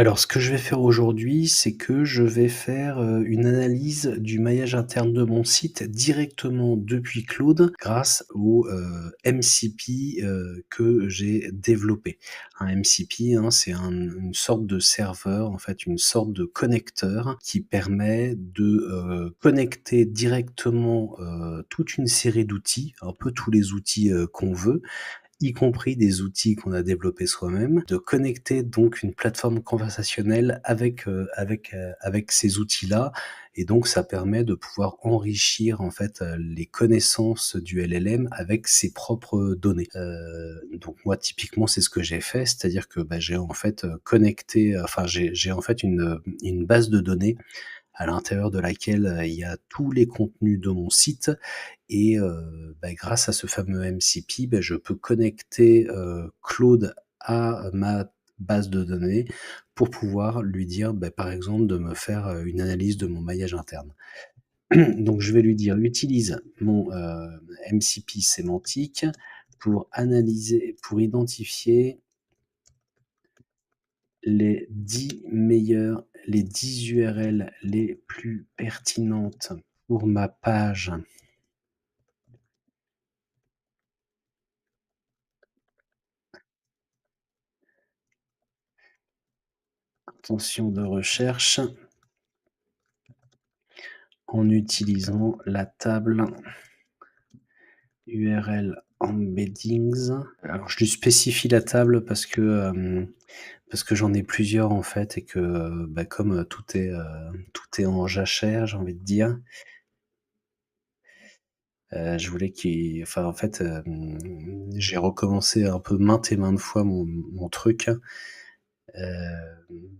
Alors, ce que je vais faire aujourd'hui, c'est que je vais faire, une analyse du maillage interne de mon site directement depuis Claude grâce au, MCP, que j'ai développé. Un MCP, hein, c'est une sorte de serveur, en fait, une sorte de connecteur qui permet de, connecter directement, toute une série d'outils, un peu tous les outils, qu'on veut, y compris des outils qu'on a développés soi-même, de connecter donc une plateforme conversationnelle avec ces outils-là, et donc ça permet de pouvoir enrichir en fait, les connaissances du LLM avec ses propres données. Donc moi typiquement c'est ce que j'ai fait, c'est-à-dire que, bah, j'ai en fait, connecté, enfin j'ai en fait une base de données à l'intérieur de laquelle, il y a tous les contenus de mon site, et bah, grâce à ce fameux MCP, bah, je peux connecter, Claude à ma base de données pour pouvoir lui dire, bah, par exemple, de me faire, une analyse de mon maillage interne. Donc je vais lui dire: «Utilise mon, MCP sémantique pour analyser pour identifier les 10 URL les plus pertinentes pour ma page. Intention de recherche en utilisant la table URL embeddings». Alors je lui spécifie la table parce que j'en ai plusieurs en fait, et que, bah, comme, tout est en jachère, j'ai envie de dire, je voulais qu'il enfin en fait, j'ai recommencé un peu maintes et maintes fois mon truc, hem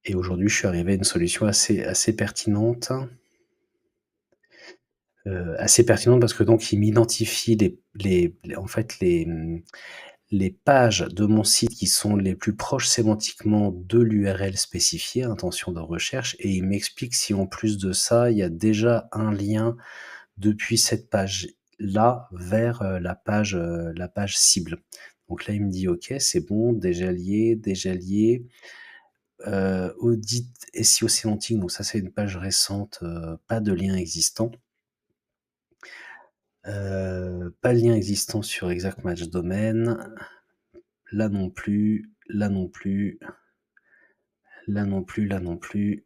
et aujourd'hui je suis arrivé à une solution assez pertinente. Assez pertinente parce que donc il m'identifie les en fait les pages de mon site qui sont les plus proches sémantiquement de l'URL spécifiée, intention de recherche, et il m'explique si en plus de ça, il y a déjà un lien depuis cette page-là vers, la page cible. Donc là, il me dit: «OK, c'est bon, déjà lié, audit SEO sémantique», donc ça, c'est une page récente, pas de lien existant. Pas de lien existant sur Exact Match Domaine. Là non plus, là non plus, là non plus, là non plus,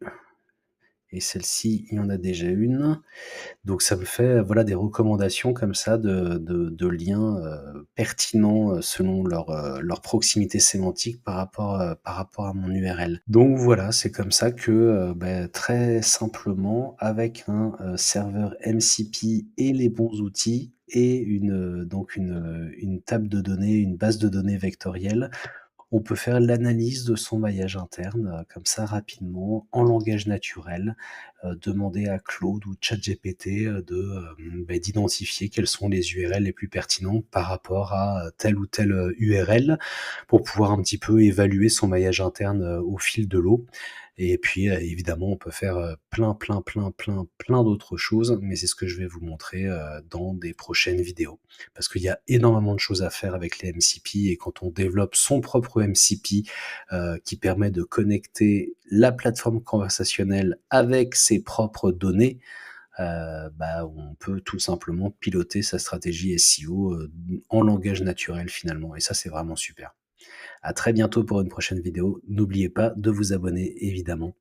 et celle-ci, il y en a déjà une. Donc ça me fait, voilà, des recommandations comme ça de liens, pertinents, selon leur proximité sémantique par rapport à mon URL. Donc voilà, c'est comme ça que, bah, très simplement, avec un, serveur MCP et les bons outils et une table de données, une base de données vectorielle, on peut faire l'analyse de son maillage interne, comme ça rapidement, en langage naturel, demander à Claude ou ChatGPT, bah, d'identifier quels sont les URL les plus pertinents par rapport à telle ou telle, URL, pour pouvoir un petit peu évaluer son maillage interne, au fil de l'eau. Et puis, évidemment, on peut faire, plein d'autres choses, mais c'est ce que je vais vous montrer, dans des prochaines vidéos. Parce qu'il y a énormément de choses à faire avec les MCP, et quand on développe son propre MCP, qui permet de connecter la plateforme conversationnelle avec ses propres données, bah, on peut tout simplement piloter sa stratégie SEO, en langage naturel finalement, et ça, c'est vraiment super. À très bientôt pour une prochaine vidéo. N'oubliez pas de vous abonner évidemment.